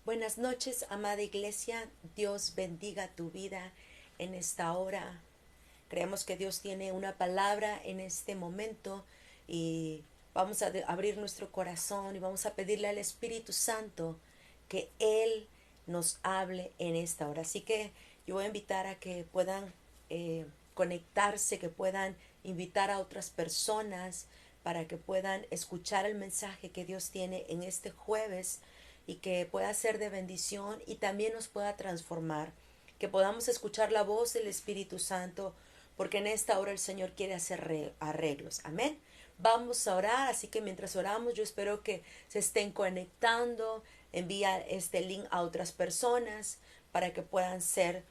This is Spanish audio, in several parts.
Buenas noches, amada iglesia. Dios bendiga tu vida en esta hora. Creemos que Dios tiene una palabra en este momento y vamos a abrir nuestro corazón y vamos a pedirle al Espíritu Santo que Él nos hable en esta hora. Así que yo voy a invitar a que puedan conectarse, que puedan invitar a otras personas para que puedan escuchar el mensaje que Dios tiene en este jueves y que pueda ser de bendición y también nos pueda transformar, que podamos escuchar la voz del Espíritu Santo, porque en esta hora el Señor quiere hacer arreglos. Amén. Vamos a orar, así que mientras oramos yo espero que se estén conectando, envía este link a otras personas para que puedan ser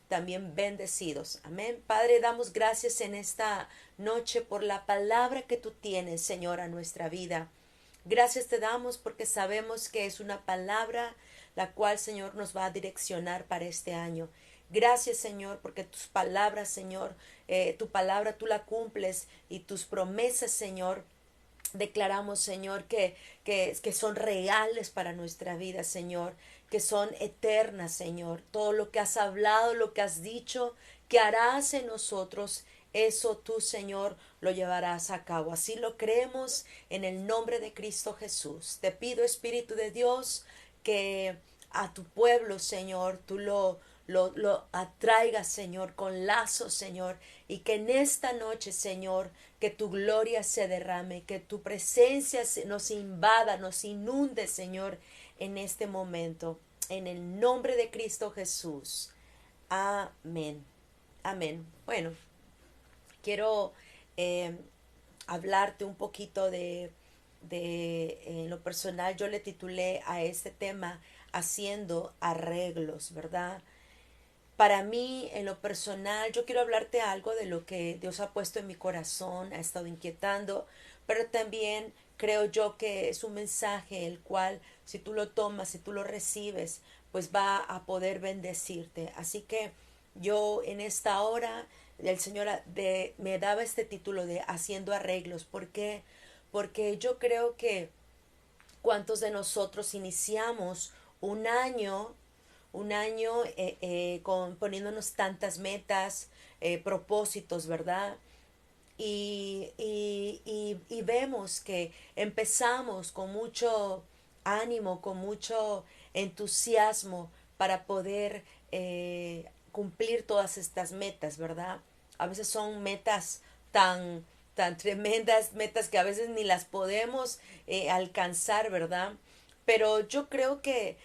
también bendecidos. Amén. Padre, damos gracias en esta noche por la palabra que tú tienes, Señor, a nuestra vida. Gracias te damos porque sabemos que es una palabra la cual, Señor, nos va a direccionar para este año. Gracias, Señor, porque tus palabras, Señor, tu palabra tú la cumples y tus promesas, Señor, declaramos, Señor, que son reales para nuestra vida, Señor, que son eternas, Señor. Todo lo que has hablado, lo que has dicho, que harás en nosotros, eso tú, Señor, lo llevarás a cabo. Así lo creemos en el nombre de Cristo Jesús. Te pido, Espíritu de Dios, que a tu pueblo, Señor, tú lo atraigas, Señor, con lazos, Señor, y que en esta noche, Señor, que tu gloria se derrame, que tu presencia nos invada, nos inunde, Señor, en este momento. En el nombre de Cristo Jesús. Amén. Amén. Bueno, quiero eh, hablarte un poquito en lo personal. Yo le titulé a este tema haciendo arreglos, ¿verdad? Para mí, en lo personal, yo quiero hablarte algo de lo que Dios ha puesto en mi corazón, ha estado inquietando, pero también creo yo que es un mensaje el cual, si tú lo tomas, si tú lo recibes, pues va a poder bendecirte. Así que yo en esta hora, el Señor me daba este título de Haciendo arreglos. ¿Por qué? Porque yo creo que cuántos de nosotros iniciamos un año poniéndonos tantas metas, propósitos, ¿verdad? Y vemos que empezamos con mucho ánimo, con mucho entusiasmo para poder cumplir todas estas metas, ¿verdad? A veces son metas tan tremendas, metas que a veces ni las podemos alcanzar, ¿verdad? Pero yo creo que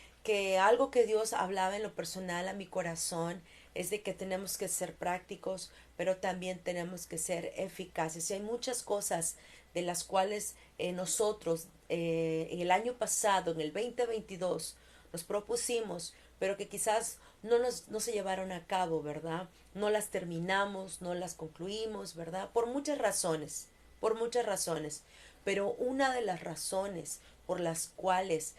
algo que Dios hablaba en lo personal a mi corazón es de que tenemos que ser prácticos, pero también tenemos que ser eficaces. Y hay muchas cosas de las cuales nosotros en el año pasado, en el 2022, nos propusimos, pero que quizás no se llevaron a cabo, ¿verdad? No las terminamos, no las concluimos, ¿verdad? Por muchas razones. Pero una de las razones por las cuales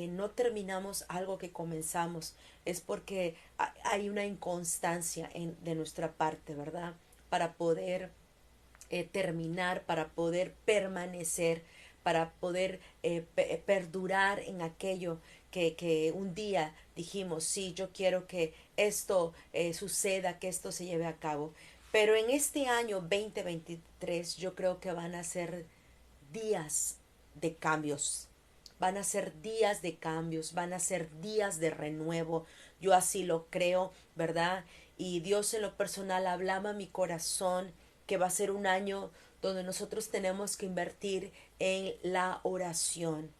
no terminamos algo que comenzamos es porque hay una inconstancia de nuestra parte, ¿verdad? Para poder terminar, para poder permanecer, para poder perdurar en aquello que un día dijimos, sí, yo quiero que esto suceda, que esto se lleve a cabo. Pero en este año 2023 yo creo que van a ser días de cambios. Van a ser días de cambios, van a ser días de renuevo. Yo así lo creo, ¿verdad? Y Dios en lo personal hablaba a mi corazón que va a ser un año donde nosotros tenemos que invertir en la oración,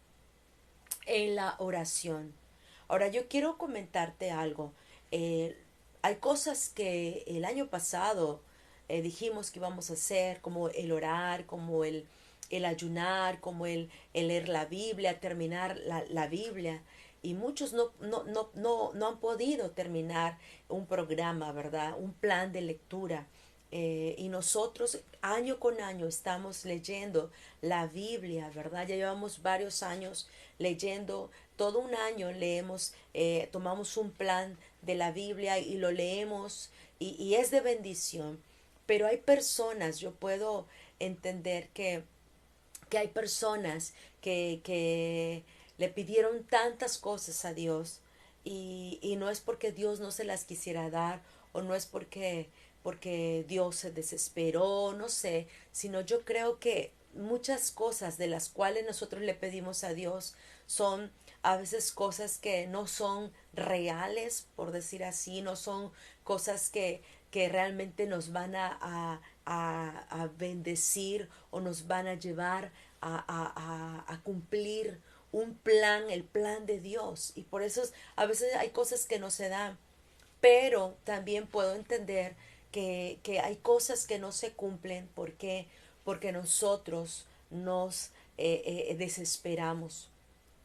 en la oración. Ahora yo quiero comentarte algo. Eh, Hay cosas que el año pasado dijimos que íbamos a hacer, como el orar, como el ayunar, como el leer la Biblia, terminar la Biblia. Y muchos no han podido terminar un programa, ¿verdad? Un plan de lectura. Y nosotros año con año estamos leyendo la Biblia, ¿verdad? Ya llevamos varios años leyendo, todo un año leemos, tomamos un plan de la Biblia y lo leemos y es de bendición. Pero hay personas, yo puedo entender que hay personas que le pidieron tantas cosas a Dios y no es porque Dios no se las quisiera dar o no es porque Dios se desesperó, no sé, sino yo creo que muchas cosas de las cuales nosotros le pedimos a Dios son a veces cosas que no son reales, por decir así, no son cosas que realmente nos van a bendecir o nos van a llevar a cumplir un plan, el plan de Dios. Y por eso a veces hay cosas que no se dan, pero también puedo entender que hay cosas que no se cumplen porque nosotros nos desesperamos.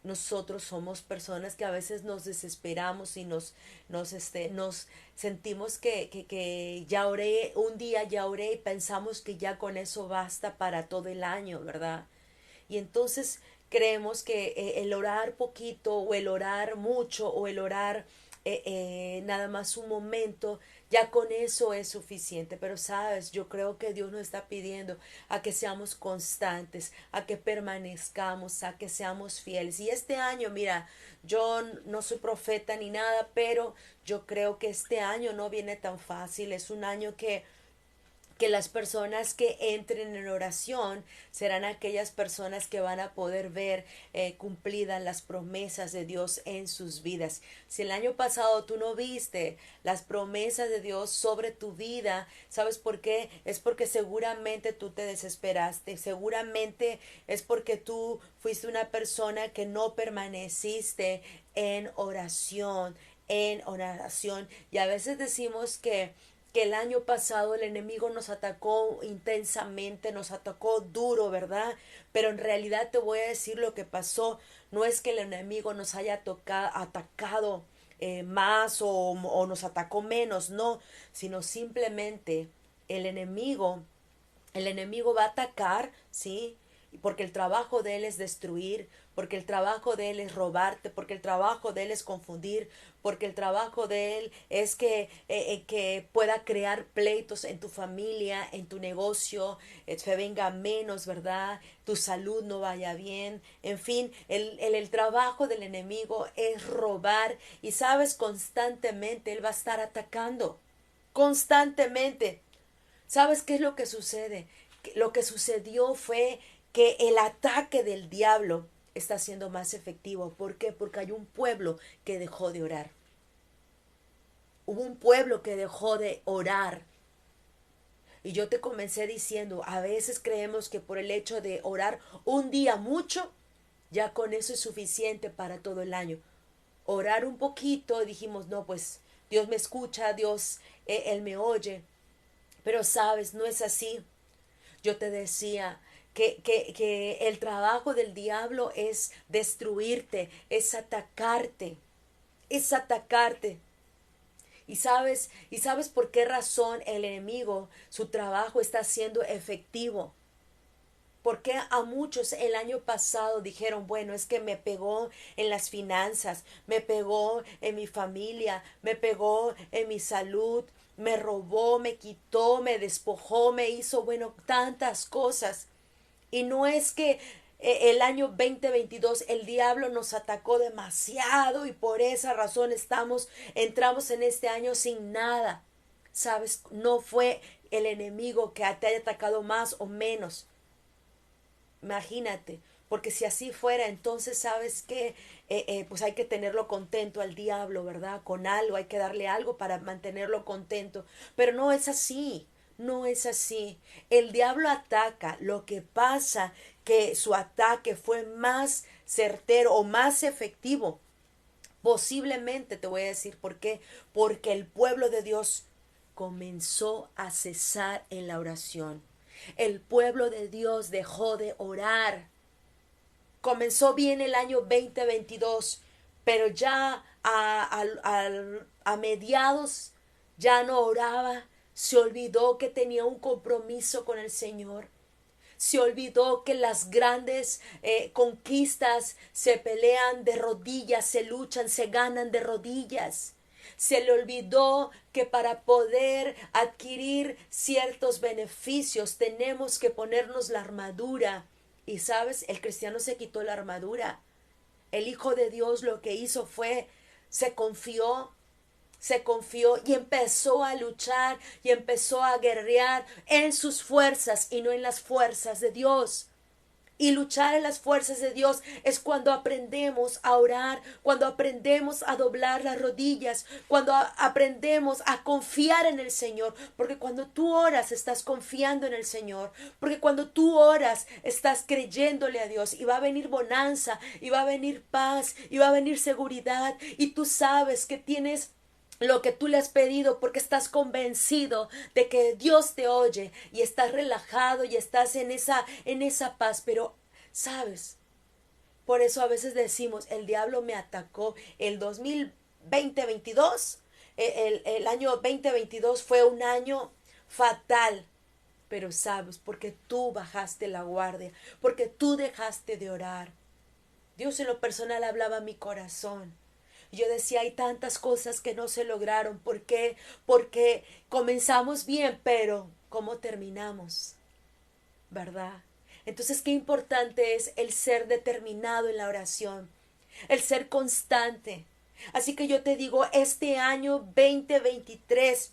Nosotros somos personas que a veces nos desesperamos y nos sentimos que ya oré, un día ya oré y pensamos que ya con eso basta para todo el año, ¿verdad? Y entonces creemos que el orar poquito o el orar mucho o el orar nada más un momento, ya con eso es suficiente. Pero sabes, yo creo que Dios nos está pidiendo a que seamos constantes, a que permanezcamos, a que seamos fieles. Y este año, mira, yo no soy profeta ni nada, pero yo creo que este año no viene tan fácil. Es un año que las personas que entren en oración serán aquellas personas que van a poder ver cumplidas las promesas de Dios en sus vidas. Si el año pasado tú no viste las promesas de Dios sobre tu vida, ¿sabes por qué? Es porque seguramente tú te desesperaste, seguramente es porque tú fuiste una persona que no permaneciste en oración, y a veces decimos que el año pasado el enemigo nos atacó intensamente, nos atacó duro, ¿verdad? Pero en realidad te voy a decir lo que pasó. No es que el enemigo nos haya atacado más o nos atacó menos, no, sino simplemente el enemigo el enemigo va a atacar, ¿sí? Porque el trabajo de él es destruir, porque el trabajo de él es robarte, porque el trabajo de él es confundir, porque el trabajo de él es que pueda crear pleitos en tu familia, en tu negocio, se venga menos, ¿verdad? Tu salud no vaya bien. En fin, el trabajo del enemigo es robar y sabes, constantemente él va a estar atacando, constantemente. ¿Sabes qué es lo que sucede? Lo que sucedió fue que el ataque del diablo está siendo más efectivo. ¿Por qué? Porque hay un pueblo que dejó de orar. Hubo un pueblo que dejó de orar. Y yo te comencé diciendo, a veces creemos que por el hecho de orar un día mucho, ya con eso es suficiente para todo el año. Orar un poquito, dijimos, no, pues Dios me escucha, Dios, Él me oye. Pero sabes, no es así. Yo te decía que el trabajo del diablo es destruirte, es atacarte, es atacarte. Y sabes por qué razón el enemigo, su trabajo está siendo efectivo. Porque a muchos el año pasado dijeron, bueno, es que me pegó en las finanzas, me pegó en mi familia, me pegó en mi salud, me robó, me quitó, me despojó, me hizo, bueno, tantas cosas. Y no es que el año 2022 el diablo nos atacó demasiado y por esa razón entramos en este año sin nada. Sabes, no fue el enemigo que te haya atacado más o menos. Imagínate, porque si así fuera, entonces sabes que pues hay que tenerlo contento al diablo, ¿verdad? Con algo, hay que darle algo para mantenerlo contento. Pero no es así, no es así. El diablo ataca, lo que pasa que su ataque fue más certero o más efectivo. Posiblemente te voy a decir por qué. Porque el pueblo de Dios comenzó a cesar en la oración. El pueblo de Dios dejó de orar. Comenzó bien el año 2022, pero ya a mediados ya no oraba. Se olvidó que tenía un compromiso con el Señor. Se olvidó que las grandes conquistas se pelean de rodillas, se luchan, se ganan de rodillas. Se le olvidó que para poder adquirir ciertos beneficios tenemos que ponernos la armadura. Y sabes, el cristiano se quitó la armadura. El Hijo de Dios lo que hizo fue, se confió, y empezó a luchar y empezó a guerrear en sus fuerzas y no en las fuerzas de Dios. Y luchar en las fuerzas de Dios es cuando aprendemos a orar, cuando aprendemos a doblar las rodillas, cuando aprendemos a confiar en el Señor. Porque cuando tú oras estás confiando en el Señor. Porque cuando tú oras estás creyéndole a Dios. Y va a venir bonanza, y va a venir paz, y va a venir seguridad. Y tú sabes que tienes lo que tú le has pedido porque estás convencido de que Dios te oye y estás relajado y estás en esa paz. Pero, ¿sabes? Por eso a veces decimos, el diablo me atacó el 2022, el año 2022 fue un año fatal. Pero sabes, porque tú bajaste la guardia, porque tú dejaste de orar. Dios en lo personal hablaba a mi corazón. Yo decía, hay tantas cosas que no se lograron. ¿Por qué? Porque comenzamos bien, pero ¿cómo terminamos? ¿Verdad? Entonces, qué importante es el ser determinado en la oración, el ser constante. Así que yo te digo, este año 2023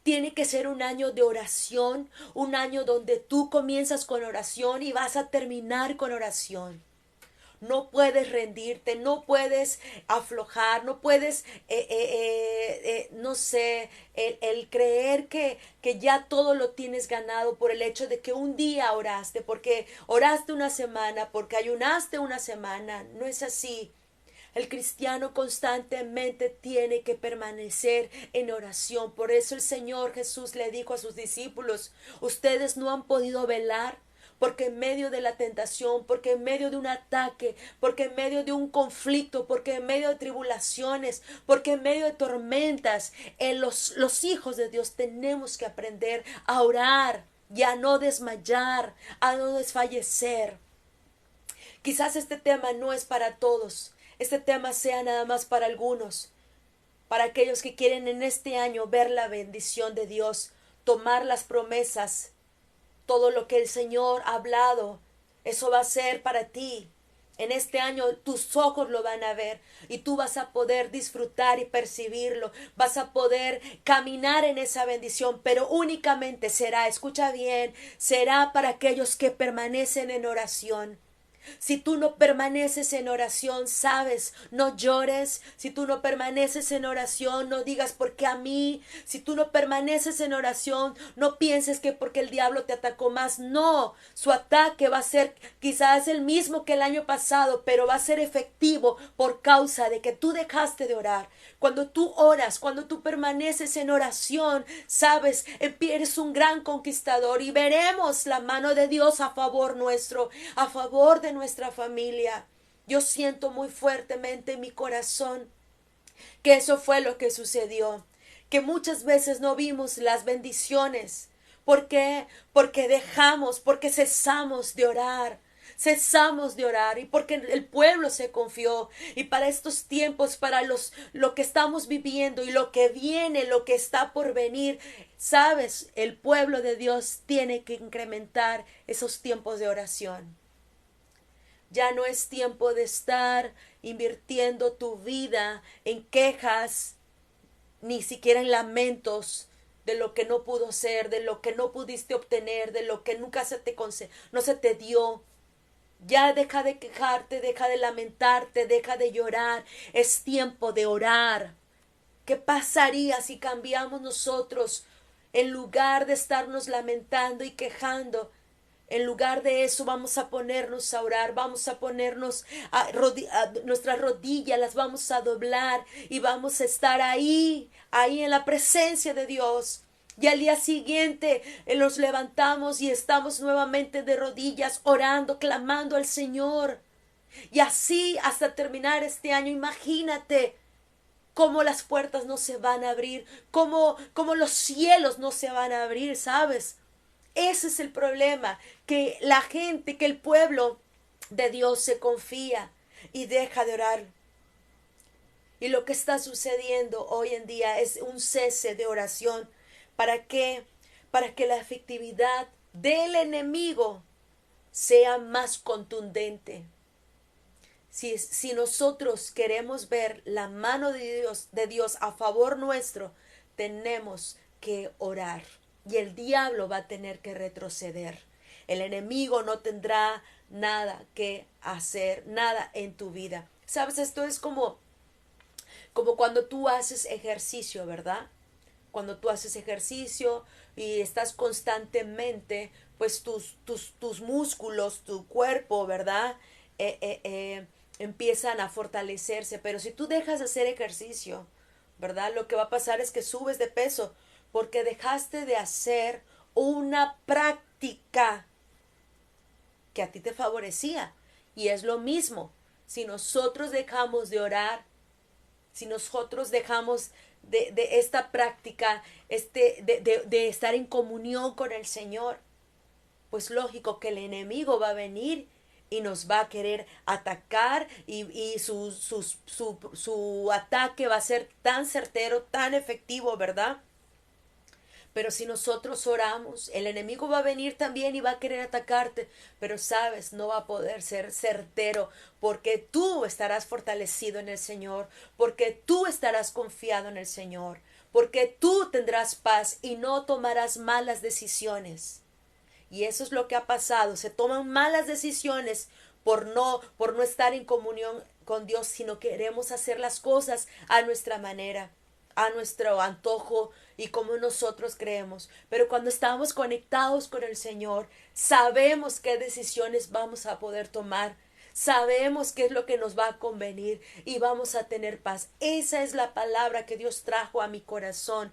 tiene que ser un año de oración, un año donde tú comienzas con oración y vas a terminar con oración. No puedes rendirte, no puedes aflojar, no puedes, no sé, el creer que ya todo lo tienes ganado por el hecho de que un día oraste, porque oraste una semana, porque ayunaste una semana. No es así. El cristiano constantemente tiene que permanecer en oración. Por eso el Señor Jesús le dijo a sus discípulos, ustedes no han podido velar. Porque en medio de la tentación, porque en medio de un ataque, porque en medio de un conflicto, porque en medio de tribulaciones, porque en medio de tormentas, los hijos de Dios tenemos que aprender a orar y a no desmayar, a no desfallecer. Quizás este tema no es para todos, este tema sea nada más para algunos, para aquellos que quieren en este año ver la bendición de Dios, tomar las promesas. Todo lo que el Señor ha hablado, eso va a ser para ti. En este año tus ojos lo van a ver y tú vas a poder disfrutar y percibirlo. Vas a poder caminar en esa bendición, pero únicamente será, escucha bien, será para aquellos que permanecen en oración. Si tú no permaneces en oración, sabes, no llores. Si tú no permaneces en oración, no digas por qué a mí. Si tú no permaneces en oración, no pienses que porque el diablo te atacó más. No, su ataque va a ser quizás el mismo que el año pasado, pero va a ser efectivo por causa de que tú dejaste de orar. Cuando tú oras, cuando tú permaneces en oración, sabes, eres un gran conquistador y veremos la mano de Dios a favor nuestro, a favor de nuestra familia. Yo siento muy fuertemente en mi corazón que eso fue lo que sucedió, que muchas veces no vimos las bendiciones. ¿Por qué? Porque porque cesamos de orar. Cesamos de orar y porque el pueblo se confió. Y para estos tiempos, para lo que estamos viviendo y lo que viene, lo que está por venir, sabes, el pueblo de Dios tiene que incrementar esos tiempos de oración. Ya no es tiempo de estar invirtiendo tu vida en quejas, ni siquiera en lamentos de lo que no pudo ser, de lo que no pudiste obtener, de lo que nunca no se te dio. Ya deja de quejarte, deja de lamentarte, deja de llorar. Es tiempo de orar. ¿Qué pasaría si cambiamos nosotros, en lugar de estarnos lamentando y quejando? En lugar de eso vamos a ponernos a orar, vamos a ponernos a nuestras rodillas, las vamos a doblar y vamos a estar ahí en la presencia de Dios. Y al día siguiente nos levantamos y estamos nuevamente de rodillas orando, clamando al Señor. Y así hasta terminar este año. Imagínate cómo las puertas no se van a abrir, cómo los cielos no se van a abrir, ¿sabes? Ese es el problema, que la gente, que el pueblo de Dios se confía y deja de orar. Y lo que está sucediendo hoy en día es un cese de oración. ¿Para qué? Para que la efectividad del enemigo sea más contundente. Si nosotros queremos ver la mano de Dios a favor nuestro, tenemos que orar. Y el diablo va a tener que retroceder. El enemigo no tendrá nada que hacer, nada en tu vida. Sabes, esto es como cuando tú haces ejercicio, ¿verdad? Cuando tú haces ejercicio y estás constantemente, pues tus músculos, tu cuerpo, ¿verdad? Empiezan a fortalecerse. Pero si tú dejas de hacer ejercicio, ¿verdad? Lo que va a pasar es que subes de peso porque dejaste de hacer una práctica que a ti te favorecía. Y es lo mismo. Si nosotros dejamos de orar, si nosotros dejamos de esta práctica, de estar en comunión con el Señor, pues lógico que el enemigo va a venir y nos va a querer atacar y su ataque va a ser tan certero, tan efectivo, ¿verdad? Pero si nosotros oramos, el enemigo va a venir también y va a querer atacarte, pero sabes, no va a poder ser certero porque tú estarás fortalecido en el Señor, porque tú estarás confiado en el Señor, porque tú tendrás paz y no tomarás malas decisiones. Y eso es lo que ha pasado, se toman malas decisiones por no estar en comunión con Dios, sino queremos hacer las cosas a nuestra manera, a nuestro antojo y como nosotros creemos. Pero cuando estamos conectados con el Señor, sabemos qué decisiones vamos a poder tomar. Sabemos qué es lo que nos va a convenir y vamos a tener paz. Esa es la palabra que Dios trajo a mi corazón,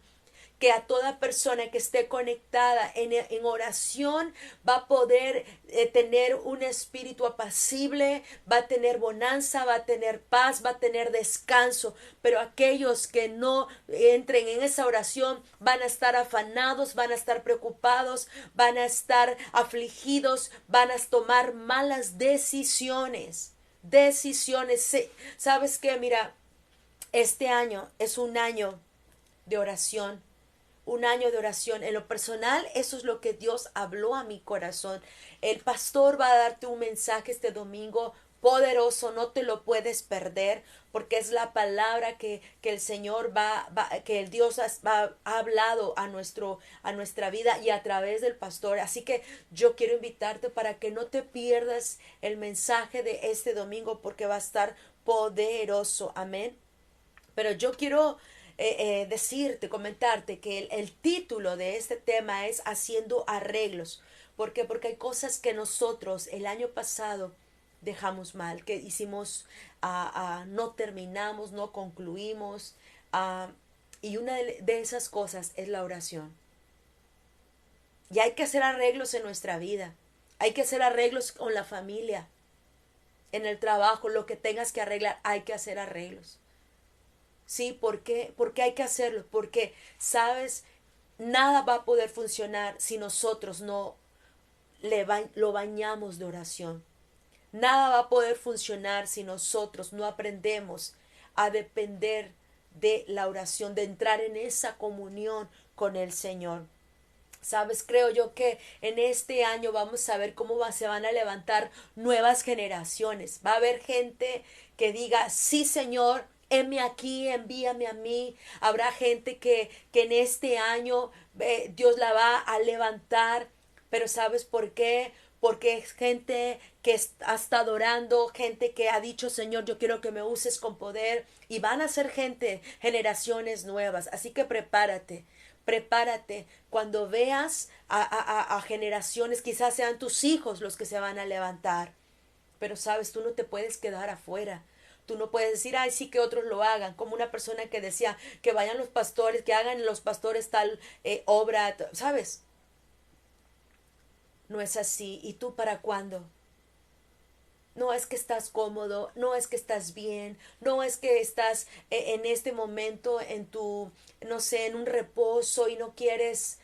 que a toda persona que esté conectada en oración va a poder tener un espíritu apacible, va a tener bonanza, va a tener paz, va a tener descanso. Pero aquellos que no entren en esa oración van a estar afanados, van a estar preocupados, van a estar afligidos, van a tomar malas decisiones. Decisiones. ¿Sabes qué? Mira, este año es un año de oración, un año de oración. En lo personal, eso es lo que Dios habló a mi corazón. El pastor va a darte un mensaje este domingo poderoso, no te lo puedes perder, porque es la palabra que el Señor que el Dios ha hablado a nuestra vida y a través del pastor. Así que yo quiero invitarte para que no te pierdas el mensaje de este domingo, porque va a estar poderoso. Amén. Pero yo quiero decirte, comentarte que el título de este tema es Haciendo arreglos. ¿Por qué? Porque hay cosas que nosotros el año pasado dejamos mal, que hicimos, no terminamos, no concluimos. Y una de esas cosas es la oración. Y hay que hacer arreglos en nuestra vida. Hay que hacer arreglos con la familia, en el trabajo, lo que tengas que arreglar, hay que hacer arreglos. Sí, ¿por qué? Porque hay que hacerlo, porque, sabes, nada va a poder funcionar si nosotros no lo bañamos de oración. Nada va a poder funcionar si nosotros no aprendemos a depender de la oración, de entrar en esa comunión con el Señor. Sabes, creo yo que en este año vamos a ver se van a levantar nuevas generaciones. Va a haber gente que diga, sí, Señor, heme aquí, envíame a mí. Habrá gente que en este año Dios la va a levantar. Pero ¿sabes por qué? Porque es gente que ha estado orando, gente que ha dicho, Señor, yo quiero que me uses con poder. Y van a ser generaciones nuevas. Así que prepárate. Prepárate cuando veas a generaciones, quizás sean tus hijos los que se van a levantar. Pero sabes, tú no te puedes quedar afuera. Tú no puedes decir, ay, sí, que otros lo hagan. Como una persona que decía que vayan los pastores, que hagan los pastores tal obra. ¿Sabes? No es así. ¿Y tú para cuándo? No es que estás cómodo, no es que estás bien, no es que estás en este momento no sé, en un reposo y no quieres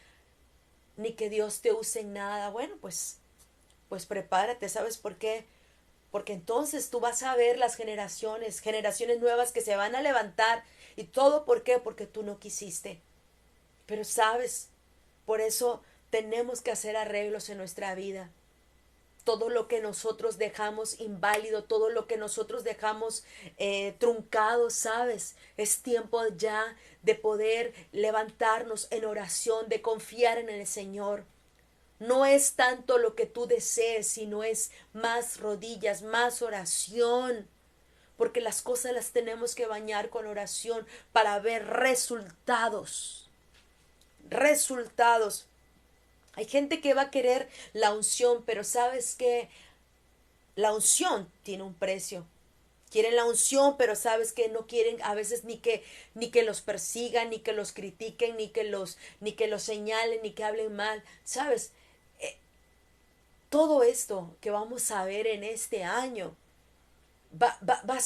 ni que Dios te use en nada. Bueno, pues prepárate, ¿sabes por qué? Porque entonces tú vas a ver las generaciones nuevas que se van a levantar. ¿Y todo por qué? Porque tú no quisiste. Pero sabes, por eso tenemos que hacer arreglos en nuestra vida. todo lo que nosotros dejamos inválido, todo lo que nosotros dejamos truncado, ¿sabes? Es tiempo ya de poder levantarnos en oración, de confiar en el Señor. No es tanto lo que tú desees, sino es más rodillas, más oración. Porque las cosas las tenemos que bañar con oración para ver resultados. Resultados. Hay gente que va a querer la unción, pero sabes que la unción tiene un precio. Quieren la unción, pero sabes que no quieren a veces ni que los persigan, ni que los critiquen, ni que los señalen, ni que hablen mal. ¿Sabes? Todo esto que vamos a ver en este año va a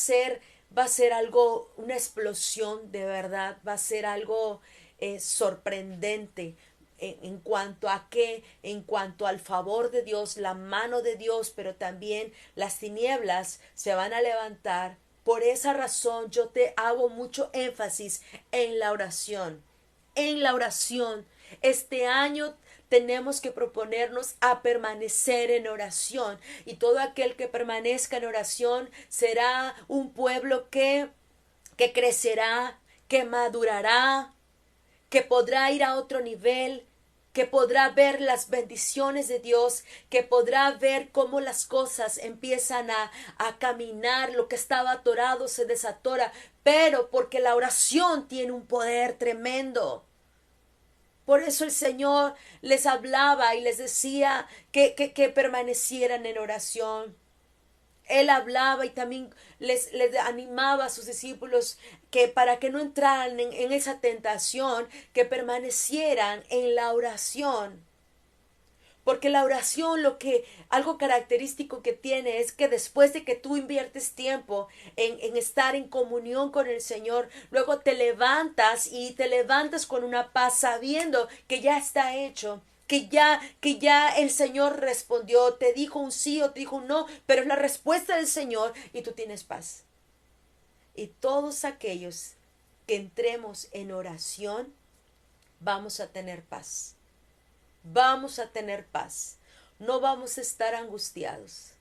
ser algo, una explosión de verdad, va a ser algo sorprendente en cuanto a qué, en cuanto al favor de Dios, la mano de Dios, pero también las tinieblas se van a levantar. Por esa razón yo te hago mucho énfasis en la oración, en la oración. Este año tenemos que proponernos a permanecer en oración, y todo aquel que permanezca en oración será un pueblo que crecerá, que madurará, que podrá ir a otro nivel, que podrá ver las bendiciones de Dios, que podrá ver cómo las cosas empiezan a caminar, lo que estaba atorado se desatora, pero porque la oración tiene un poder tremendo. Por eso el Señor les hablaba y les decía que permanecieran en oración. Él hablaba y también les animaba a sus discípulos que para que no entraran en esa tentación, que permanecieran en la oración. Porque la oración, algo característico que tiene es que después de que tú inviertes tiempo en estar en comunión con el Señor, luego te levantas y te levantas con una paz sabiendo que ya está hecho, que ya el Señor respondió, te dijo un sí o te dijo un no, pero es la respuesta del Señor y tú tienes paz. Y todos aquellos que entremos en oración, vamos a tener paz. Vamos a tener paz. No vamos a estar angustiados.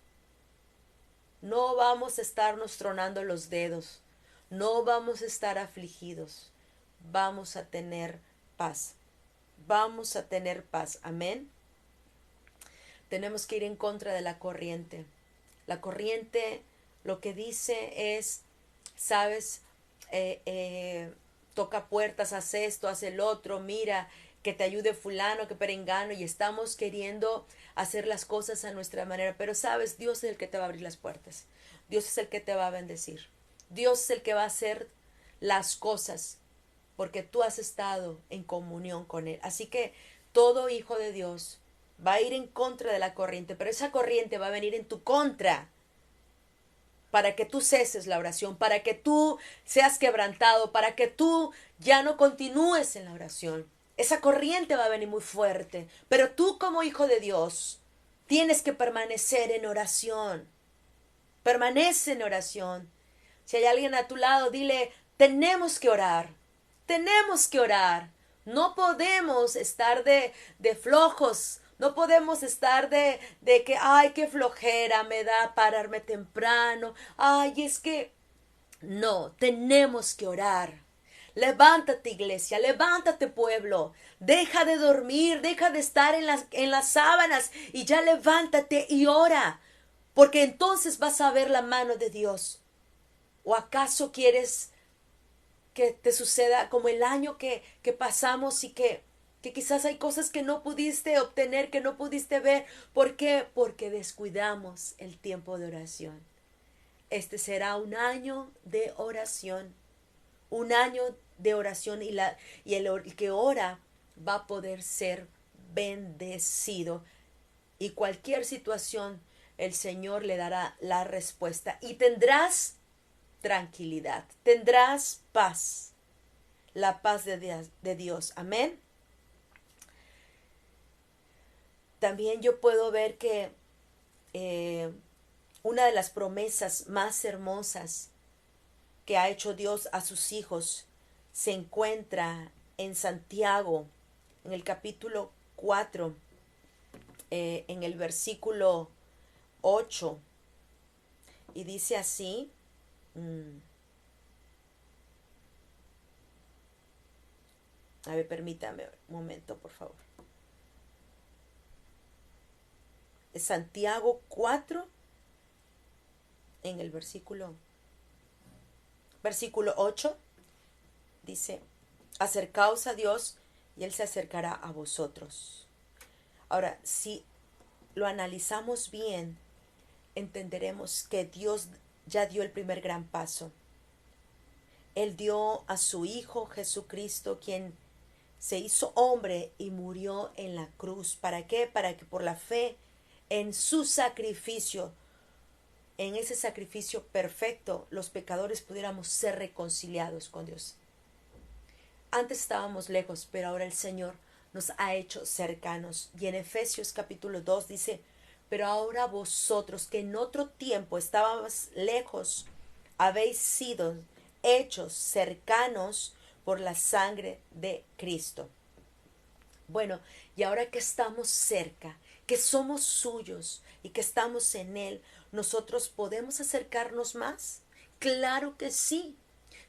No vamos a estarnos tronando los dedos. No vamos a estar afligidos. Vamos a tener paz. Vamos a tener paz. Amén. Tenemos que ir en contra de la corriente. La corriente lo que dice es, sabes, toca puertas, haz esto, haz el otro, mira, que te ayude fulano, que perengano, y estamos queriendo hacer las cosas a nuestra manera, pero sabes, Dios es el que te va a abrir las puertas, Dios es el que te va a bendecir, Dios es el que va a hacer las cosas, porque tú has estado en comunión con Él. Así que todo hijo de Dios va a ir en contra de la corriente, pero esa corriente va a venir en tu contra, para que tú ceses la oración, para que tú seas quebrantado, para que tú ya no continúes en la oración. Esa corriente va a venir muy fuerte, pero tú como hijo de Dios tienes que permanecer en oración. Permanece en oración. Si hay alguien a tu lado, dile, tenemos que orar, tenemos que orar. No podemos estar de flojos, no podemos estar de que, ay, qué flojera me da pararme temprano, ay, es que no, tenemos que orar. Levántate, iglesia, levántate, pueblo. Deja de dormir, deja de estar en las sábanas y ya levántate y ora, porque entonces vas a ver la mano de Dios. ¿O acaso quieres que te suceda como el año que pasamos y que quizás hay cosas que no pudiste obtener, que no pudiste ver? ¿Por qué? Porque descuidamos el tiempo de oración. Este será un año de oración, un año de oración, y el que ora va a poder ser bendecido, y cualquier situación el Señor le dará la respuesta y tendrás tranquilidad, tendrás paz, la paz de Dios. Amén. También yo puedo ver que una de las promesas más hermosas que ha hecho Dios a sus hijos se encuentra en Santiago, en el capítulo 4, en el versículo 8 y dice así. A ver, permítame un momento, por favor. Santiago 4 en el versículo 8 dice, acercaos a Dios y Él se acercará a vosotros. Ahora, si lo analizamos bien, entenderemos que Dios ya dio el primer gran paso. Él dio a su Hijo Jesucristo, quien se hizo hombre y murió en la cruz. ¿Para qué? Para que por la fe en su sacrificio, en ese sacrificio perfecto, los pecadores pudiéramos ser reconciliados con Dios. Antes estábamos lejos, pero ahora el Señor nos ha hecho cercanos. Y en Efesios capítulo 2 dice, pero ahora vosotros que en otro tiempo estábamos lejos, habéis sido hechos cercanos por la sangre de Cristo. Bueno, y ahora que estamos cerca, que somos suyos y que estamos en Él, ¿nosotros podemos acercarnos más? Claro que sí.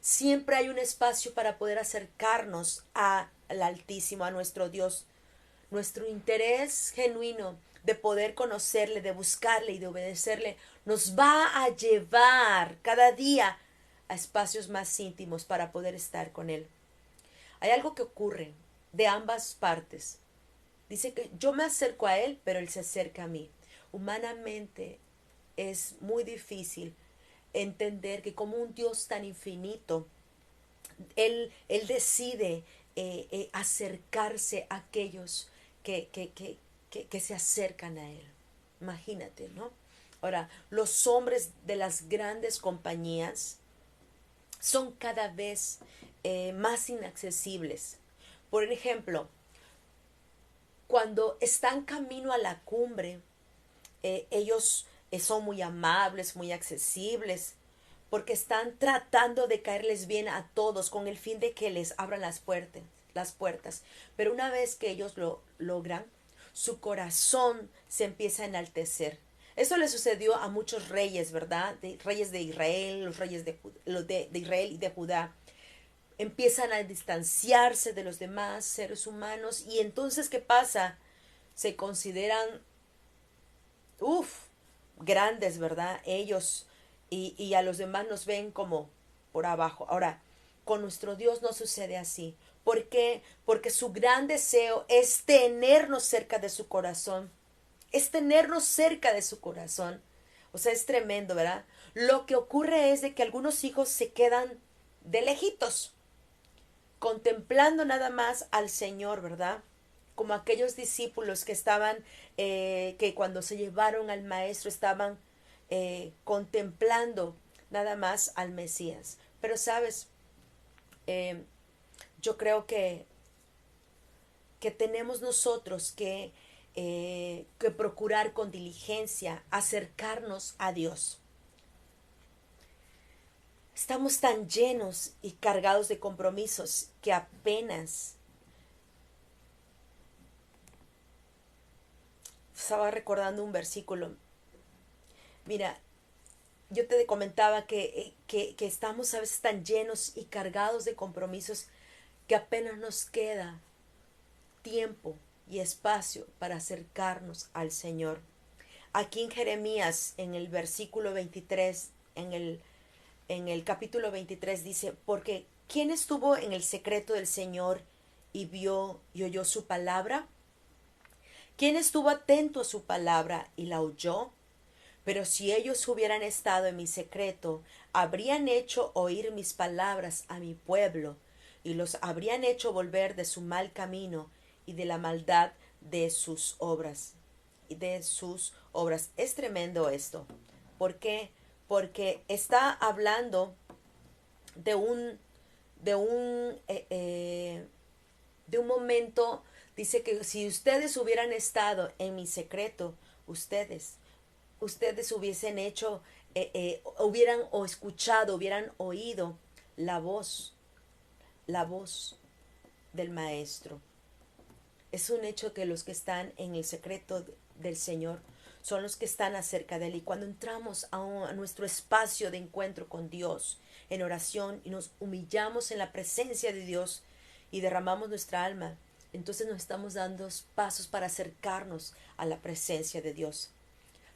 Siempre hay un espacio para poder acercarnos al Altísimo, a nuestro Dios. Nuestro interés genuino de poder conocerle, de buscarle y de obedecerle, nos va a llevar cada día a espacios más íntimos para poder estar con Él. Hay algo que ocurre de ambas partes. Dice que yo me acerco a Él, pero Él se acerca a mí. Humanamente es muy difícil entender que como un Dios tan infinito, Él decide acercarse a aquellos que se acercan a Él. Imagínate, ¿no? Ahora, los hombres de las grandes compañías son cada vez más inaccesibles. Por ejemplo, cuando están camino a la cumbre, ellos son muy amables, muy accesibles, porque están tratando de caerles bien a todos con el fin de que les abran las puertas. Pero una vez que ellos lo logran, su corazón se empieza a enaltecer. Eso le sucedió a muchos reyes, ¿verdad? Reyes de Israel, los reyes de Israel y de Judá. Empiezan a distanciarse de los demás seres humanos y entonces, ¿qué pasa? Se consideran, grandes, ¿verdad? Ellos y a los demás nos ven como por abajo. Ahora, con nuestro Dios no sucede así. ¿Por qué? Porque su gran deseo es tenernos cerca de su corazón. Es tenernos cerca de su corazón. O sea, es tremendo, ¿verdad? Lo que ocurre es de que algunos hijos se quedan de lejitos, contemplando nada más al Señor, ¿verdad? Como aquellos discípulos que estaban, que cuando se llevaron al Maestro estaban contemplando nada más al Mesías. Pero sabes, yo creo que tenemos nosotros que procurar con diligencia acercarnos a Dios. Estamos tan llenos y cargados de compromisos que apenas estaba recordando un versículo. Mira, yo te comentaba que estamos a veces tan llenos y cargados de compromisos que apenas nos queda tiempo y espacio para acercarnos al Señor. Aquí en Jeremías, en el versículo 23, en el capítulo 23 dice, porque ¿quién estuvo en el secreto del Señor y vio y oyó su palabra? ¿Quién estuvo atento a su palabra y la oyó? Pero si ellos hubieran estado en mi secreto, habrían hecho oír mis palabras a mi pueblo, y los habrían hecho volver de su mal camino y de la maldad de sus obras. Y de sus obras. Es tremendo esto. ¿Por qué? Porque está hablando de un momento. Dice que si ustedes hubieran estado en mi secreto, ustedes hubiesen hecho, hubieran o escuchado, hubieran oído la voz del Maestro. Es un hecho que los que están en el secreto del Señor son los que están acerca de Él. Y cuando entramos a nuestro espacio de encuentro con Dios en oración y nos humillamos en la presencia de Dios y derramamos nuestra alma, entonces nos estamos dando pasos para acercarnos a la presencia de Dios.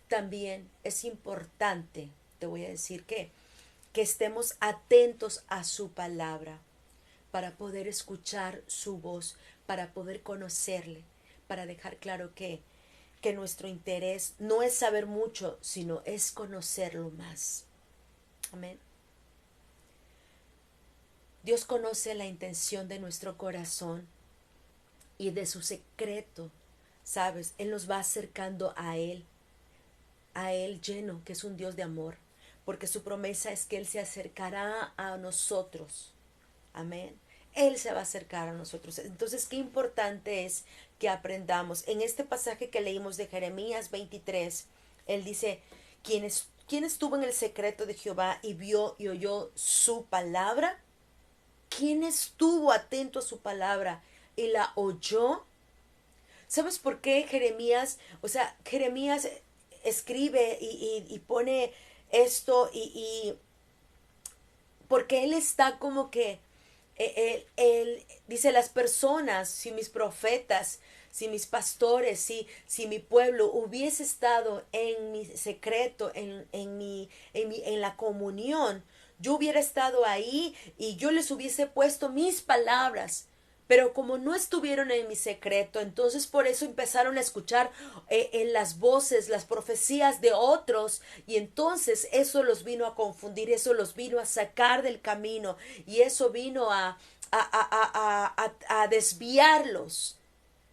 También es importante, te voy a decir que estemos atentos a su palabra para poder escuchar su voz, para poder conocerle, para dejar claro que nuestro interés no es saber mucho, sino es conocerlo más. Amén. Dios conoce la intención de nuestro corazón y de su secreto, ¿sabes? Él nos va acercando a Él lleno, que es un Dios de amor, porque su promesa es que Él se acercará a nosotros. Amén. Él se va a acercar a nosotros. Entonces, qué importante es que aprendamos. En este pasaje que leímos de Jeremías 23, Él dice, ¿quién estuvo en el secreto de Jehová y vio y oyó su palabra? ¿Quién estuvo atento a su palabra y la oyó? ¿Sabes por qué Jeremías? O sea, Jeremías escribe y pone esto y porque él está como que él dice las personas, si mis profetas, si mis pastores, si mi pueblo hubiese estado en mi secreto, en la comunión, yo hubiera estado ahí y yo les hubiese puesto mis palabras. Pero como no estuvieron en mi secreto, entonces por eso empezaron a escuchar en las voces, las profecías de otros, y entonces eso los vino a confundir, eso los vino a sacar del camino, y eso vino a desviarlos.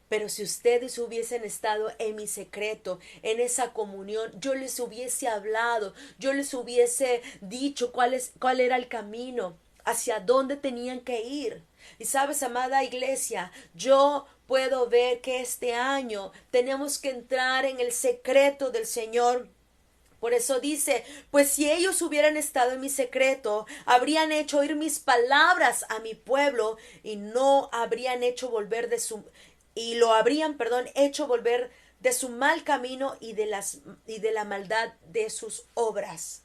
Pero si ustedes hubiesen estado en mi secreto, en esa comunión, yo les hubiese hablado, yo les hubiese dicho cuál era el camino, hacia dónde tenían que ir. Y sabes, amada iglesia, yo puedo ver que este año tenemos que entrar en el secreto del Señor. Por eso dice, pues si ellos hubieran estado en mi secreto, habrían hecho oír mis palabras a mi pueblo y no habrían hecho volver y lo habrían, perdón, hecho volver de su mal camino y de la maldad de sus obras.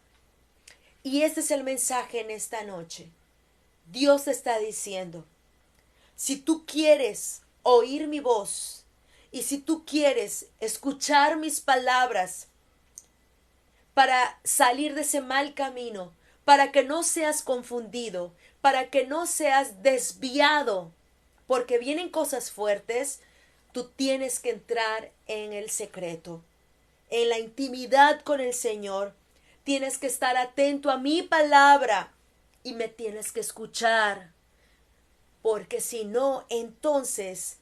Y este es el mensaje en esta noche. Dios te está diciendo, si tú quieres oír mi voz y si tú quieres escuchar mis palabras, para salir de ese mal camino, para que no seas confundido, para que no seas desviado, porque vienen cosas fuertes, tú tienes que entrar en el secreto, en la intimidad con el Señor. Tienes que estar atento a mi palabra y me tienes que escuchar, porque si no, entonces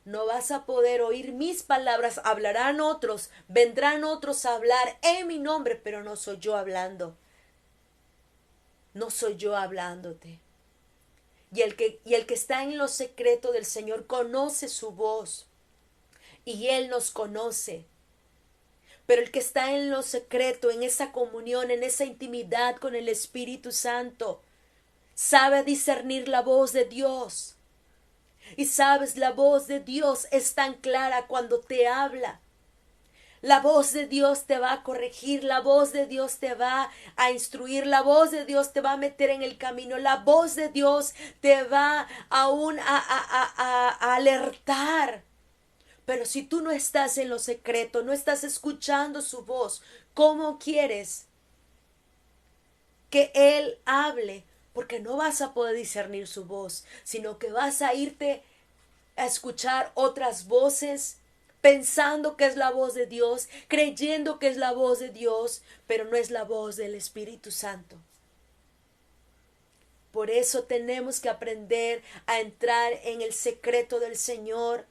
no vas a poder oír mis palabras, hablarán otros, vendrán otros a hablar en mi nombre, pero no soy yo hablando. No soy yo hablándote. Y el que está en lo secreto del Señor conoce su voz. Y Él nos conoce. Pero el que está en lo secreto, en esa comunión, en esa intimidad con el Espíritu Santo, sabe discernir la voz de Dios. Y sabes, la voz de Dios es tan clara cuando te habla. La voz de Dios te va a corregir, la voz de Dios te va a instruir, la voz de Dios te va a meter en el camino, la voz de Dios te va aún a alertar. Pero si tú no estás en lo secreto, no estás escuchando su voz, ¿cómo quieres que Él hable? Porque no vas a poder discernir su voz, sino que vas a irte a escuchar otras voces, pensando que es la voz de Dios, creyendo que es la voz de Dios, pero no es la voz del Espíritu Santo. Por eso tenemos que aprender a entrar en el secreto del Señor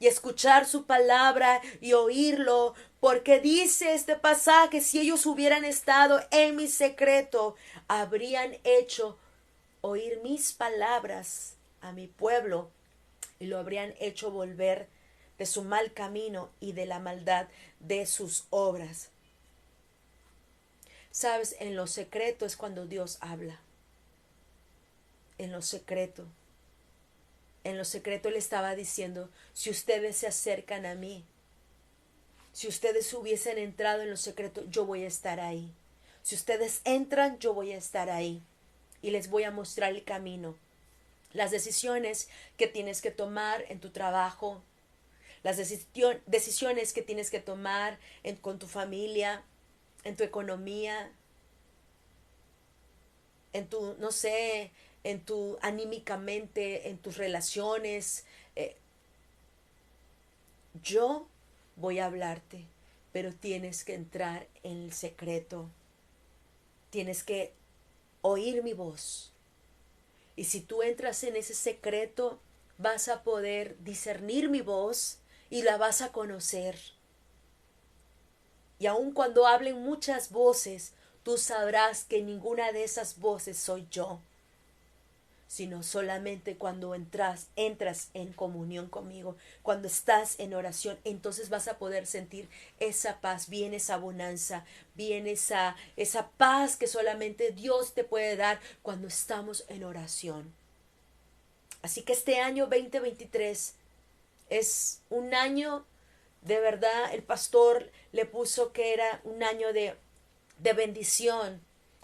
y escuchar su palabra y oírlo, porque dice este pasaje, si ellos hubieran estado en mi secreto, habrían hecho oír mis palabras a mi pueblo y lo habrían hecho volver de su mal camino y de la maldad de sus obras. Sabes, en lo secreto es cuando Dios habla. En lo secreto. En lo secreto le estaba diciendo, si ustedes se acercan a mí, Si ustedes hubiesen entrado en lo secreto, yo voy a estar ahí. Si ustedes entran, yo voy a estar ahí. Y les voy a mostrar el camino. Las decisiones que tienes que tomar en tu trabajo, las decisiones que tienes que tomar con tu familia, en tu economía, en tu, no sé, en tu anímicamente, en tus relaciones. Yo voy a hablarte, pero tienes que entrar en el secreto. Tienes que oír mi voz. Y si tú entras en ese secreto, vas a poder discernir mi voz y la vas a conocer. Y aun cuando hablen muchas voces, tú sabrás que ninguna de esas voces soy yo, sino solamente cuando entras en comunión conmigo, cuando estás en oración, entonces vas a poder sentir esa paz, viene esa bonanza, viene esa paz que solamente Dios te puede dar cuando estamos en oración. Así que este año 2023 es un año, de verdad, el pastor le puso que era un año de bendición,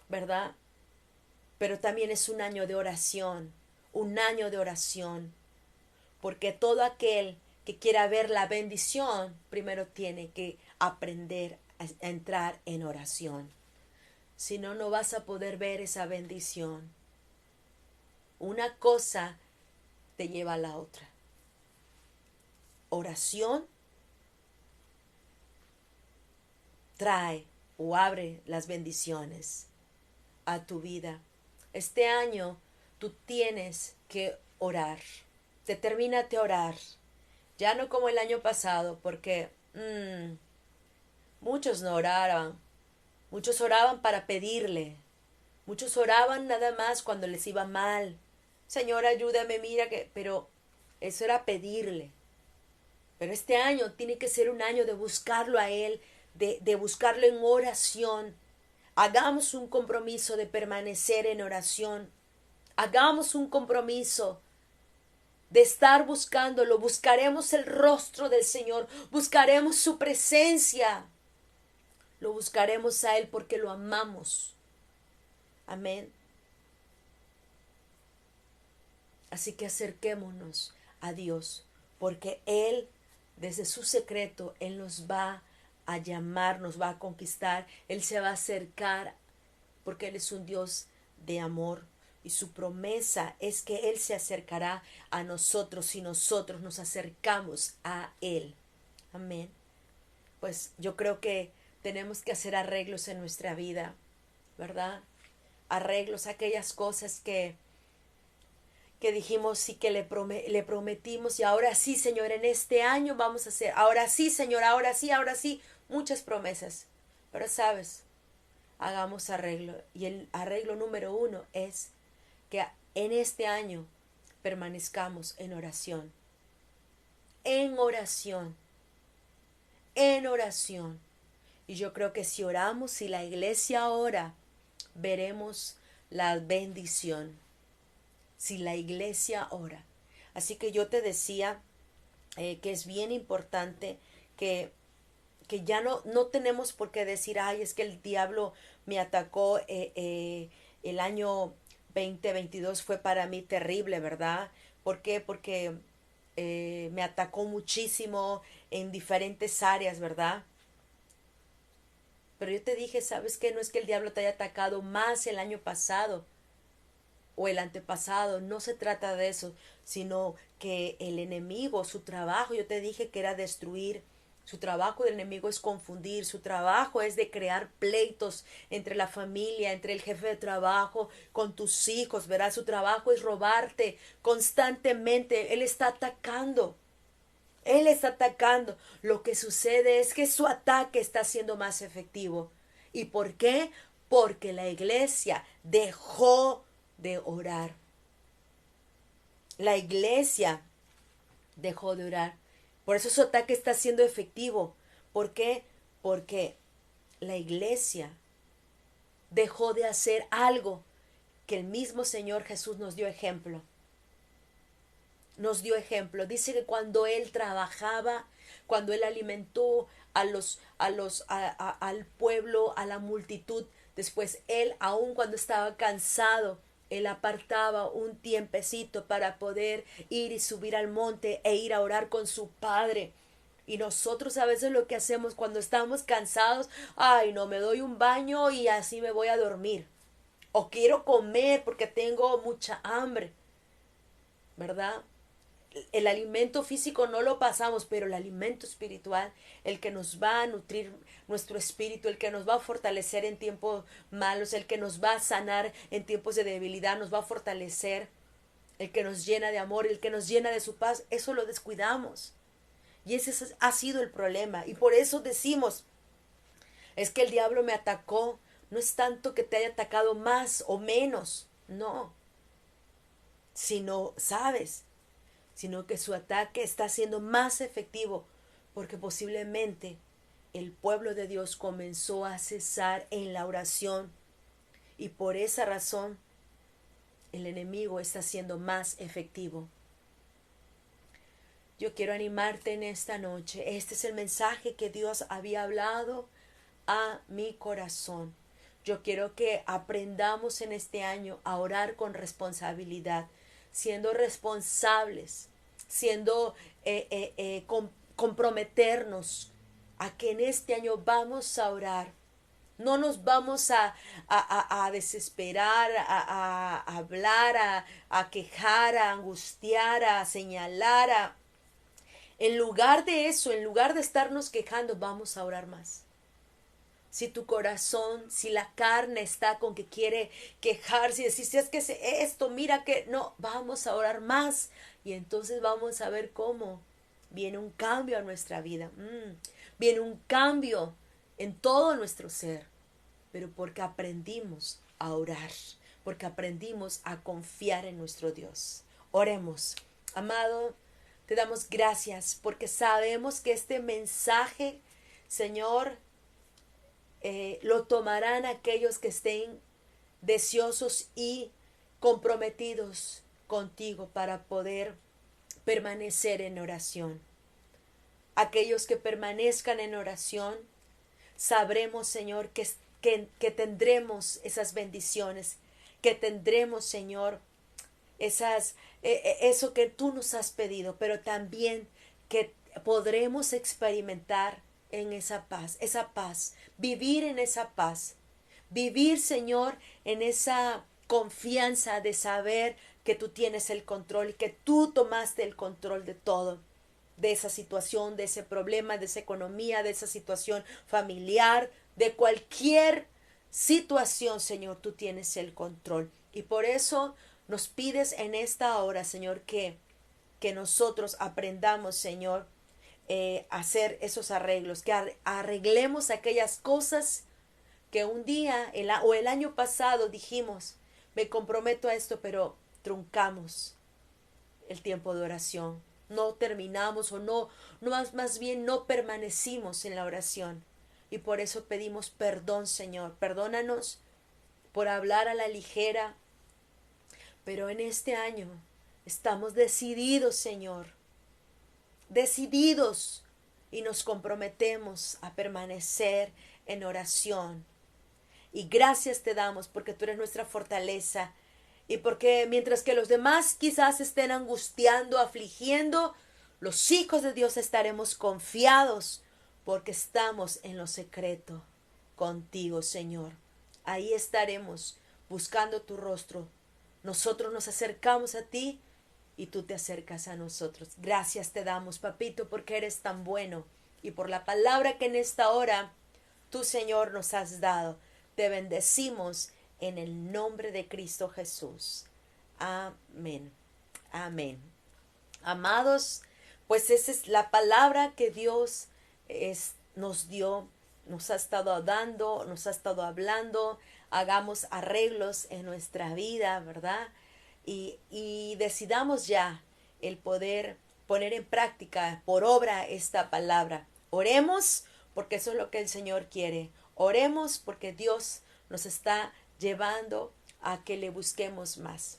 ¿verdad? Pero también es un año de oración, un año de oración, porque todo aquel que quiera ver la bendición, primero tiene que aprender a entrar en oración. Si no, no vas a poder ver esa bendición. Una cosa te lleva a la otra. Oración trae o abre las bendiciones a tu vida. Este año tú tienes que orar. Determínate a orar. Ya no como el año pasado, porque muchos no oraban. Muchos oraban para pedirle. Muchos oraban nada más cuando les iba mal. Señor, ayúdame, mira que... Pero eso era pedirle. Pero este año tiene que ser un año de buscarlo a Él, de buscarlo en oración. Hagamos un compromiso de permanecer en oración. Hagamos un compromiso de estar buscándolo. Buscaremos el rostro del Señor. Buscaremos su presencia. Lo buscaremos a Él porque lo amamos. Amén. Así que acerquémonos a Dios, porque Él, desde su secreto, Él nos va a llamar, nos va a conquistar. Él se va a acercar, porque Él es un Dios de amor. Y su promesa es que Él se acercará a nosotros si nosotros nos acercamos a Él. Amén. Pues yo creo que tenemos que hacer arreglos en nuestra vida, ¿verdad? Arreglos, aquellas cosas que dijimos sí que le prometimos y ahora sí, Señor, en este año vamos a hacer, ahora sí, Señor, ahora sí, muchas promesas. Pero sabes, hagamos arreglo. Y el arreglo número 1 es que en este año permanezcamos en oración. En oración. En oración. Y yo creo que si oramos, si la iglesia ora, veremos la bendición. Si la iglesia ora. Así que yo te decía que es bien importante que ya no tenemos por qué decir, ay, es que el diablo me atacó, el año 2022 fue para mí terrible, ¿verdad? ¿Por qué? Porque me atacó muchísimo en diferentes áreas, ¿verdad? Pero yo te dije, ¿sabes qué? No es que el diablo te haya atacado más el año pasado o el antepasado, no se trata de eso, sino que el enemigo, su trabajo, yo te dije que era destruir. Su trabajo del enemigo es confundir, su trabajo es de crear pleitos entre la familia, entre el jefe de trabajo, con tus hijos, ¿verdad? Su trabajo es robarte constantemente, él está atacando. Él está atacando. Lo que sucede es que su ataque está siendo más efectivo. ¿Y por qué? Porque la iglesia dejó de orar. La iglesia dejó de orar. Por eso su ataque está siendo efectivo. ¿Por qué? Porque la iglesia dejó de hacer algo que el mismo Señor Jesús nos dio ejemplo. Nos dio ejemplo. Dice que cuando Él trabajaba, cuando Él alimentó al pueblo, a la multitud. Después él, aun cuando estaba cansado, él apartaba un tiempecito para poder ir y subir al monte e ir a orar con su padre. Y nosotros a veces lo que hacemos cuando estamos cansados, ay, no, me doy un baño y así me voy a dormir. O quiero comer porque tengo mucha hambre, ¿verdad? El alimento físico no lo pasamos, pero el alimento espiritual, el que nos va a nutrir nuestro espíritu, el que nos va a fortalecer en tiempos malos, el que nos va a sanar en tiempos de debilidad, nos va a fortalecer, el que nos llena de amor, el que nos llena de su paz, eso lo descuidamos. Y ese ha sido el problema. Y por eso decimos, es que el diablo me atacó. No es tanto que te haya atacado más o menos, no, sino, sabes, sino que su ataque está siendo más efectivo porque posiblemente el pueblo de Dios comenzó a cesar en la oración y por esa razón el enemigo está siendo más efectivo. Yo quiero animarte en esta noche. Este es el mensaje que Dios había hablado a mi corazón. Yo quiero que aprendamos en este año a orar con responsabilidad, siendo responsables, siendo comprometernos a que en este año vamos a orar. No nos vamos a desesperar, a hablar, a quejar, a angustiar, a señalar. En lugar de eso, en lugar de estarnos quejando, vamos a orar más. Si tu corazón, si la carne está con que quiere quejarse y decir, si es que esto, mira que no, vamos a orar más. Y entonces vamos a ver cómo viene un cambio a nuestra vida. Viene un cambio en todo nuestro ser. Pero porque aprendimos a orar, porque aprendimos a confiar en nuestro Dios. Oremos. Amado, te damos gracias porque sabemos que este mensaje, Señor, lo tomarán aquellos que estén deseosos y comprometidos contigo para poder permanecer en oración. Aquellos que permanezcan en oración, sabremos, Señor, que tendremos esas bendiciones, que tendremos, Señor, eso que tú nos has pedido, pero también que podremos experimentar en esa paz, vivir en esa paz, vivir, Señor, en esa confianza de saber que tú tienes el control y que tú tomaste el control de todo, de esa situación, de ese problema, de esa economía, de esa situación familiar, de cualquier situación, Señor, tú tienes el control. Y por eso nos pides en esta hora, Señor, que nosotros aprendamos, Señor, hacer esos arreglos, que arreglemos aquellas cosas que un día o el año pasado dijimos, me comprometo a esto, pero truncamos el tiempo de oración, no terminamos o más bien no permanecimos en la oración. Y por eso pedimos perdón, Señor, perdónanos por hablar a la ligera, pero en este año estamos decididos, Señor, decididos, y nos comprometemos a permanecer en oración. Y gracias te damos porque tú eres nuestra fortaleza y porque mientras que los demás quizás estén angustiando, afligiendo, los hijos de Dios estaremos confiados porque estamos en lo secreto contigo, Señor. Ahí estaremos buscando tu rostro. Nosotros nos acercamos a ti y tú te acercas a nosotros. Gracias te damos, papito, porque eres tan bueno y por la palabra que en esta hora tú, Señor, nos has dado. Te bendecimos en el nombre de Cristo Jesús. Amén. Amén. Amados, pues esa es la palabra que Dios nos dio, nos ha estado dando, nos ha estado hablando. Hagamos arreglos en nuestra vida, ¿verdad? Y decidamos ya el poder poner en práctica por obra esta palabra. Oremos porque eso es lo que el Señor quiere. Oremos porque Dios nos está llevando a que le busquemos más.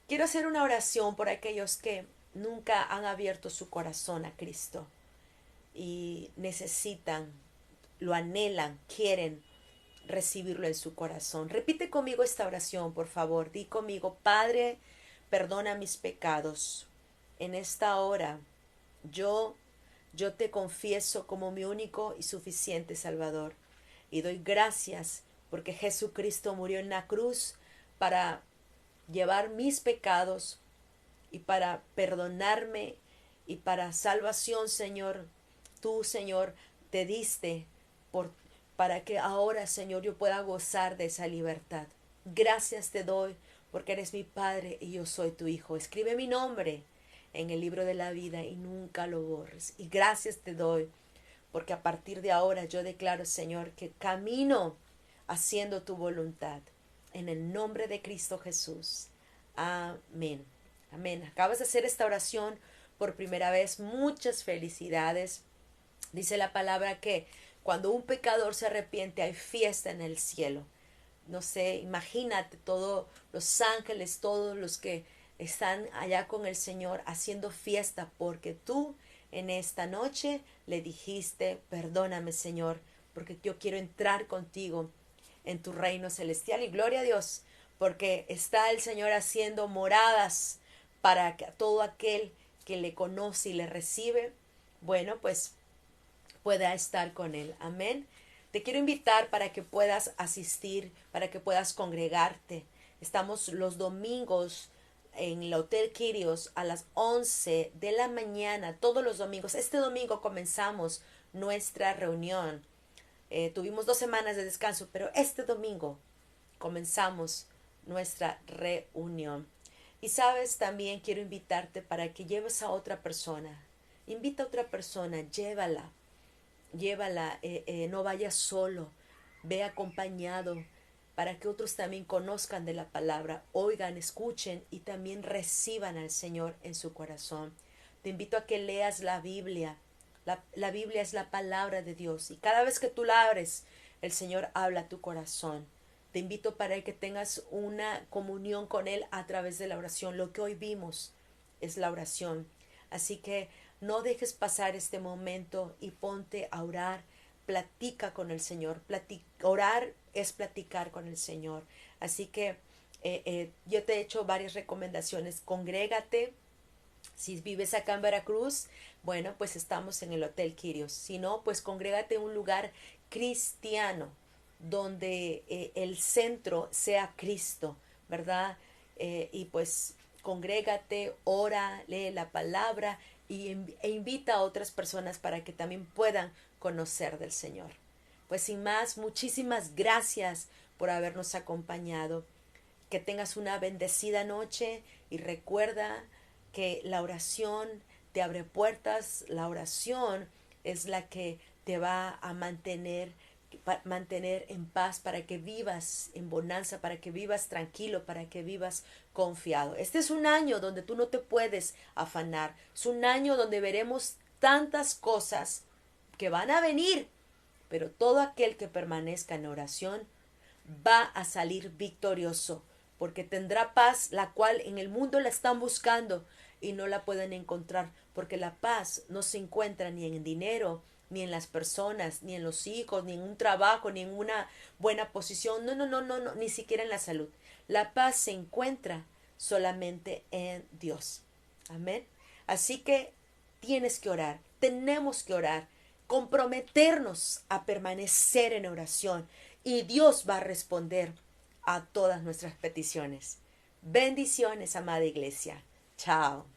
Quiero hacer una oración por aquellos que nunca han abierto su corazón a Cristo. y necesitan, lo anhelan, quieren recibirlo en su corazón. Repite conmigo esta oración, por favor. Di conmigo: Padre, perdona mis pecados. En esta hora yo te confieso como mi único y suficiente Salvador. Y doy gracias porque Jesucristo murió en la cruz para llevar mis pecados y para perdonarme y para salvación, Señor. Tú, Señor, te diste para que ahora, Señor, yo pueda gozar de esa libertad. Gracias te doy porque eres mi Padre y yo soy tu Hijo. Escribe mi nombre en el libro de la vida y nunca lo borres. Y gracias te doy porque a partir de ahora yo declaro, Señor, que camino haciendo tu voluntad. En el nombre de Cristo Jesús. Amén. Amén. Acabas de hacer esta oración por primera vez. Muchas felicidades. Dice la palabra que cuando un pecador se arrepiente hay fiesta en el cielo. No sé, imagínate todos los ángeles, todos los que están allá con el Señor haciendo fiesta porque tú en esta noche le dijiste: perdóname, Señor, porque yo quiero entrar contigo en tu reino celestial. Y gloria a Dios, porque está el Señor haciendo moradas para que todo aquel que le conoce y le recibe, bueno, pues pueda estar con él. Amén. Te quiero invitar para que puedas asistir, para que puedas congregarte. Estamos los domingos en el Hotel Quirios a las 11 de la mañana, todos los domingos. Este domingo comenzamos nuestra reunión. Tuvimos 2 semanas de descanso, pero este domingo comenzamos nuestra reunión. Y sabes, también quiero invitarte para que lleves a otra persona. Invita a otra persona, llévala, no vayas solo, ve acompañado, para que otros también conozcan de la palabra, oigan, escuchen y también reciban al Señor en su corazón. Te invito a que leas la Biblia. La Biblia es la palabra de Dios y cada vez que tú la abres, el Señor habla a tu corazón. Te invito para que tengas una comunión con Él a través de la oración. Lo que hoy vimos es la oración. Así que no dejes pasar este momento y ponte a orar. Platica con el Señor. Orar es platicar con el Señor. Así que yo te he hecho varias recomendaciones. Congrégate. Si vives acá en Veracruz, bueno, pues estamos en el Hotel Quirios. Si no, pues congrégate en un lugar cristiano, donde el centro sea Cristo, ¿verdad? Y pues congrégate, ora, lee la palabra e invita a otras personas para que también puedan conocer del Señor. Pues sin más, muchísimas gracias por habernos acompañado. Que tengas una bendecida noche y recuerda que la oración te abre puertas, la oración es la que te va a mantener en paz, para que vivas en bonanza, para que vivas tranquilo, para que vivas confiado. Este es un año donde tú no te puedes afanar, es un año donde veremos tantas cosas que van a venir, pero todo aquel que permanezca en oración va a salir victorioso, porque tendrá paz, la cual en el mundo la están buscando y no la pueden encontrar, porque la paz no se encuentra ni en dinero, ni en las personas, ni en los hijos, ni en un trabajo, ni en una buena posición, no, ni siquiera en la salud. La paz se encuentra solamente en Dios. Amén. Así que tienes que orar, tenemos que orar, comprometernos a permanecer en oración y Dios va a responder a todas nuestras peticiones. Bendiciones, amada iglesia. Chao.